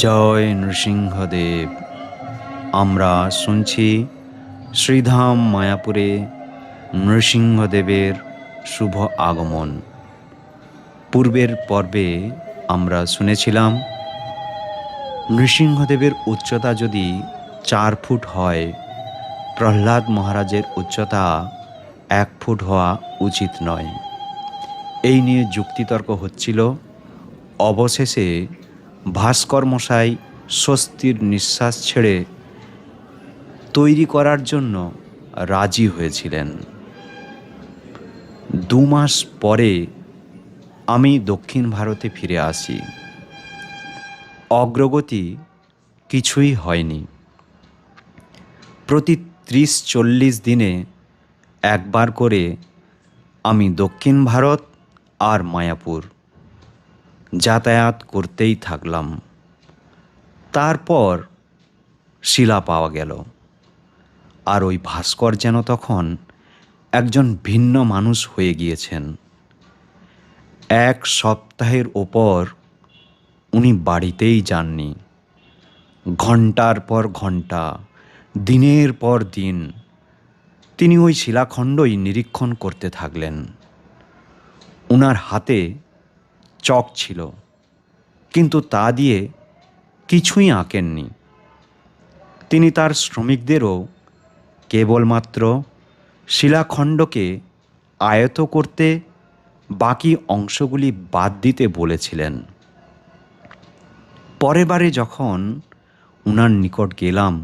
জয় নৃসিংহদেব। আমরা শুনছি শ্রীধাম মায়াপুরে নৃসিংহদেবের শুভ আগমন। পূর্বের পর্বে আমরা শুনেছিলাম নৃসিংহদেবের উচ্চতা যদি 4 ফুট হয়, প্রহ্লাদ মহারাজের উচ্চতা 1 ফুট হওয়া উচিত নয়। এই নিয়ে যুক্তিতর্ক হচ্ছিল। অবশেষে ভাস্কর মশাই স্বস্তির নিঃশ্বাস ছেড়ে তৈরি করার জন্য রাজি হয়েছিলেন। 2 মাস পরে আমি দক্ষিণ ভারতে ফিরে আসি। অগ্রগতি কিছুই হয়নি। প্রতি 30-40 দিনে একবার করে আমি দক্ষিণ ভারত আর মায়াপুর যাতায়াত করতেই থাকলাম। তারপর শিলা পাওয়া গেল, আর ওই ভাস্কর যেন তখন একজন ভিন্ন মানুষ হয়ে গিয়েছেন। 1 সপ্তাহের ওপর উনি বাড়িতেই যাননি। ঘন্টার পর ঘন্টা, দিনের পর দিন তিনি ওই শিলাখণ্ডই নিরীক্ষণ করতে থাকলেন। উনার হাতে চক ছিল, কিন্তু তা দিয়ে কিছুই আঁকেননি। তিনি তার শ্রমিকদেরও কেবলমাত্র শিলাখণ্ডকে আয়ত করতে, বাকি অংশগুলি বাদ দিতে বলেছিলেন। পরের বারে যখন উনার নিকট গেলাম,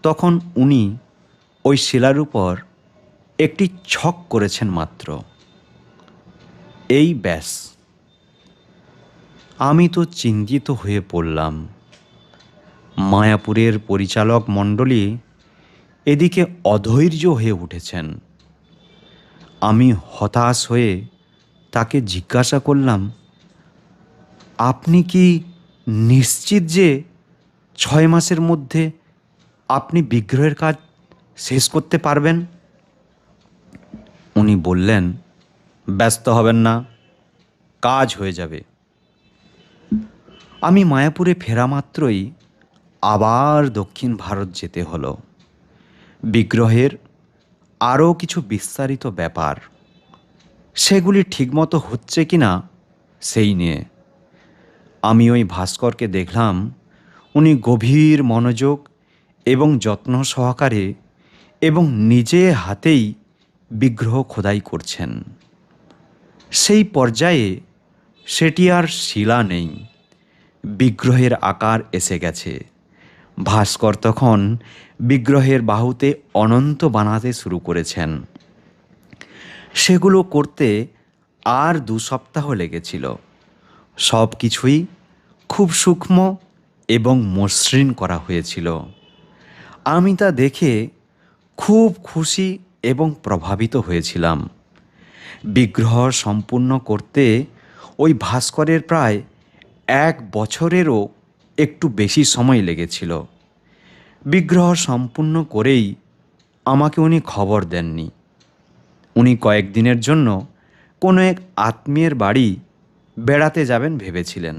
তখন উনি ওই শিলার উপর একটি ছক করেছেন মাত্র। এই ব্যাস। আমি তো চিন্তিত হয়ে পড়লাম। মায়াপুরের পরিচালক মণ্ডলী এদিকে অধৈর্য হয়ে উঠেছেন। আমি হতাশ হয়ে তাকে জিজ্ঞাসা করলাম, আপনি কি নিশ্চিত যে 6 মাসের মধ্যে আপনি বিগ্রহের কাজ শেষ করতে পারবেন? উনি বললেন, ব্যস্ত হবেন না, কাজ হয়ে যাবে। আমি মায়াপুরে ফেরা মাত্রই আবার দক্ষিণ ভারত যেতে হলো। বিগ্রহের আরও কিছু বিস্তারিত ব্যাপার, সেগুলি ঠিকমতো হচ্ছে কি না সেই নিয়ে। আমি ওই ভাস্করকে দেখলাম, উনি গভীর মনোযোগ এবং যত্ন সহকারে এবং নিজে হাতেই বিগ্রহ খোদাই করছেন। সেই পর্যায়ে সেটি আর শিলা নেই, বিগ্রহের আকার এসে গেছে। ভাস্কর তখন বিগ্রহের বাহুতে অনন্ত বানাতে শুরু করেছেন। সেগুলো করতে আর 2 সপ্তাহ লেগেছিল। সব কিছুই খুব সূক্ষ্ম এবং মসৃণ করা হয়েছিল। আমি তা দেখে খুব খুশি এবং প্রভাবিত হয়েছিলাম। বিগ্রহ সম্পূর্ণ করতে ওই ভাস্করের প্রায় 1 বছরেরও একটু বেশি সময় লেগেছিল। বিগ্রহ সম্পূর্ণ করেই আমাকে উনি খবর দেননি। উনি কয়েকদিনের জন্য কোনো এক আত্মীয়ের বাড়ি বেড়াতে যাবেন ভেবেছিলেন।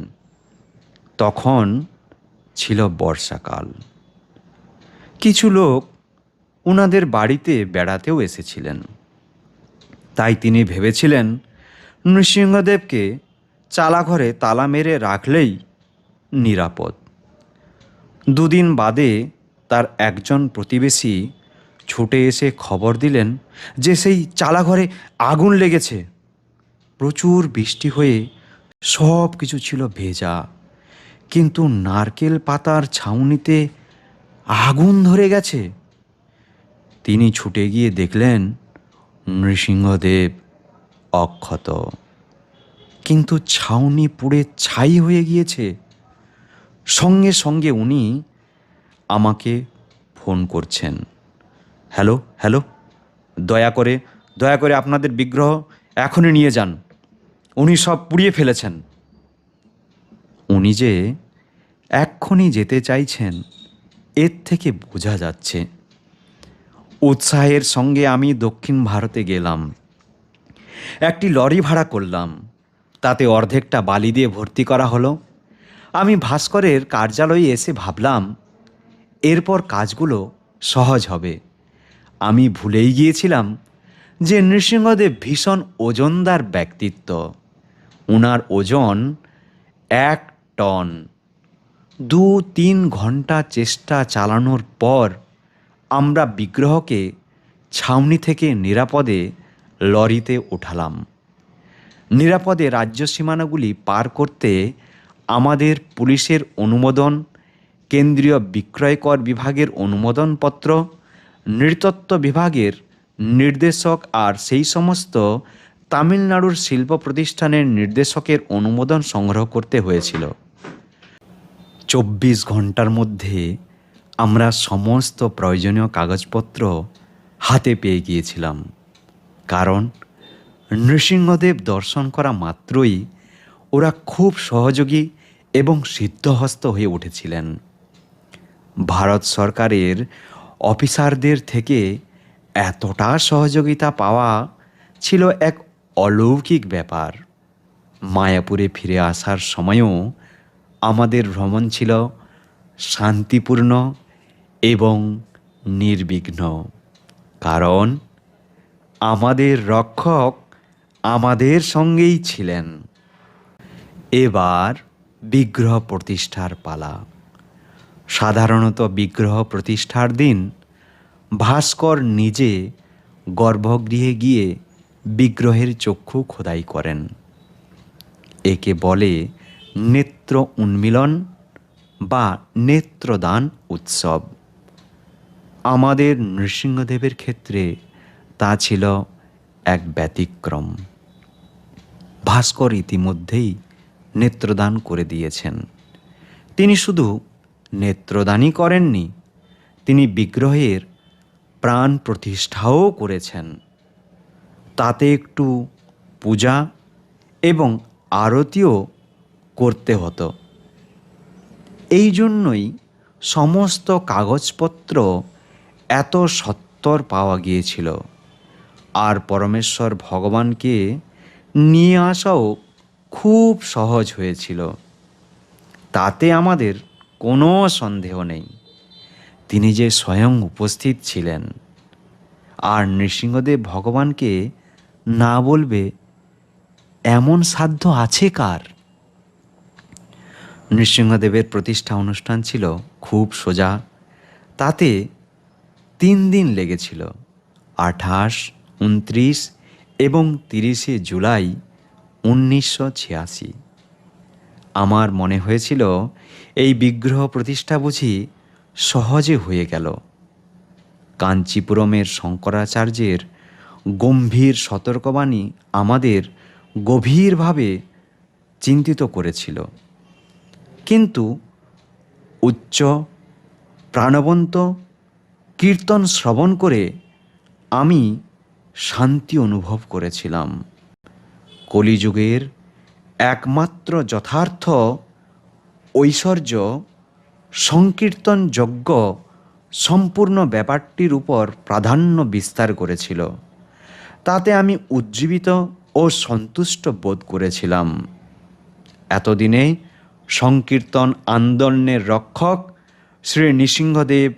তখন ছিল বর্ষাকাল। কিছু লোক ওনাদের বাড়িতে বেড়াতেও এসেছিলেন। তাই তিনি ভেবেছিলেন নৃসিংহদেবকে চালাঘরে তালা মেরে রাখলেই নিরাপদ। 2 দিন বাদে তার একজন প্রতিবেশী ছুটে এসে খবর দিলেন যে সেই চালাঘরে আগুন লেগেছে। প্রচুর বৃষ্টি হয়ে সব কিছু ছিল ভেজা, কিন্তু নারকেল পাতার ছাউনিতে আগুন ধরে গেছে। তিনি ছুটে গিয়ে দেখলেন নৃসিংহদেব অক্ষত, কিন্তু ছাউনি পুড়ে ছাই হয়ে গিয়েছে। সঙ্গে সঙ্গে উনি আমাকে ফোন করছেন, হ্যালো হ্যালো, দয়া করে আপনাদের বিগ্রহ এখনই নিয়ে যান, উনি সব পুড়িয়ে ফেলেছেন। উনি যে এক্ষুনি যেতে চাইছেন এর থেকে বোঝা যাচ্ছে। উৎসাহের সঙ্গে আমি দক্ষিণ ভারতে গেলাম। একটি লরি ভাড়া করলাম, তাতে অর্ধেকটা বালি দিয়ে ভর্তি করা হলো, আমি ভাস্করের কার্যালয়ে এসে ভাবলাম এরপর কাজগুলো সহজ হবে। আমি ভুলেই গিয়েছিলাম যে নৃসিংহদেব ভীষণ ওজনদার ব্যক্তিত্ব। ওনার ওজন 1 টন। 2-3 ঘন্টা চেষ্টা চালানোর পর আমরা বিগ্রহকে ছাউনি থেকে নিরাপদে লরিতে ওঠালাম। নিরাপদে রাজ্য সীমানাগুলি পার করতে আমাদের পুলিশের অনুমোদন, কেন্দ্রীয় বিক্রয়কর বিভাগের অনুমোদনপত্র, নৃতত্ত্ব বিভাগের নির্দেশক আর সেই সমস্ত তামিলনাড়ুর শিল্প প্রতিষ্ঠানের নির্দেশকের অনুমোদন সংগ্রহ করতে হয়েছিল। 24 ঘন্টার মধ্যে আমরা সমস্ত প্রয়োজনীয় কাগজপত্র হাতে পেয়ে গিয়েছিলাম, কারণ নৃসিংহদেব দর্শন করা মাত্রই ওরা খুব সহযোগী এবং সিদ্ধহস্ত হয়ে উঠেছিলেন। ভারত সরকারের অফিসারদের থেকে এতটা সহযোগিতা পাওয়া ছিল এক অলৌকিক ব্যাপার। মায়াপুরে ফিরে আসার সময়ও আমাদের ভ্রমণ ছিল শান্তিপূর্ণ এবং নির্বিঘ্ন, কারণ আমাদের রক্ষক আমাদের সঙ্গেই ছিলেন। এবার বিগ্রহ প্রতিষ্ঠার পালা। সাধারণত বিগ্রহ প্রতিষ্ঠার দিন ভাস্কর নিজে গর্ভগৃহে গিয়ে বিগ্রহের চক্ষু খোদাই করেন। একে বলে নেত্র উন্মিলন বা নেত্রদান উৎসব। আমাদের নৃসিংহদেবের ক্ষেত্রে তা ছিল এক ব্যতিক্রম। ভাস্কর ইতিমধ্যেই নেত্রদান করে দিয়েছেন। তিনি শুধু নেত্রদানই করেননি, তিনি বিগ্রহের প্রাণ প্রতিষ্ঠাও করেছেন। তাতে একটু পূজা এবং আরতিও করতে হতো। এই জন্যই সমস্ত কাগজপত্র এত সত্বর পাওয়া গিয়েছিল, আর পরমেশ্বর ভগবানকে নিয়ে আসাও খুব সহজ হয়েছিল। তাতে আমাদের কোনো সন্দেহ নেই তিনি যে স্বয়ং উপস্থিত ছিলেন। আর নৃসিংহদেব ভগবানকে না বলবে এমন সাধ্য আছে কার? নৃসিংহদেবের প্রতিষ্ঠা অনুষ্ঠান ছিল খুব সোজা। তাতে 3 দিন লেগেছিল, 28, 29 এবং 30 জুলাই 1986। আমার মনে হয়েছিল এই বিগ্রহ প্রতিষ্ঠা বুঝি সহজে হয়ে গেল। কাঞ্চিপুরমের শঙ্করাচার্যের গম্ভীর সতর্কবাণী আমাদের গভীরভাবে চিন্তিত করেছিল, কিন্তু উচ্চ প্রাণবন্ত কীর্তন শ্রবণ করে আমি শান্তি অনুভব করেছিলাম। কলিযুগের একমাত্র যথার্থ ঐশ্বর্য সংকীর্তন যজ্ঞ সম্পূর্ণ ব্যাপারটির উপর প্রাধান্য বিস্তার করেছিল। তাতে আমি উজ্জীবিত ও সন্তুষ্ট বোধ করেছিলাম। এতদিনে সংকীর্তন আন্দোলনের রক্ষক শ্রী নৃসিংহদেব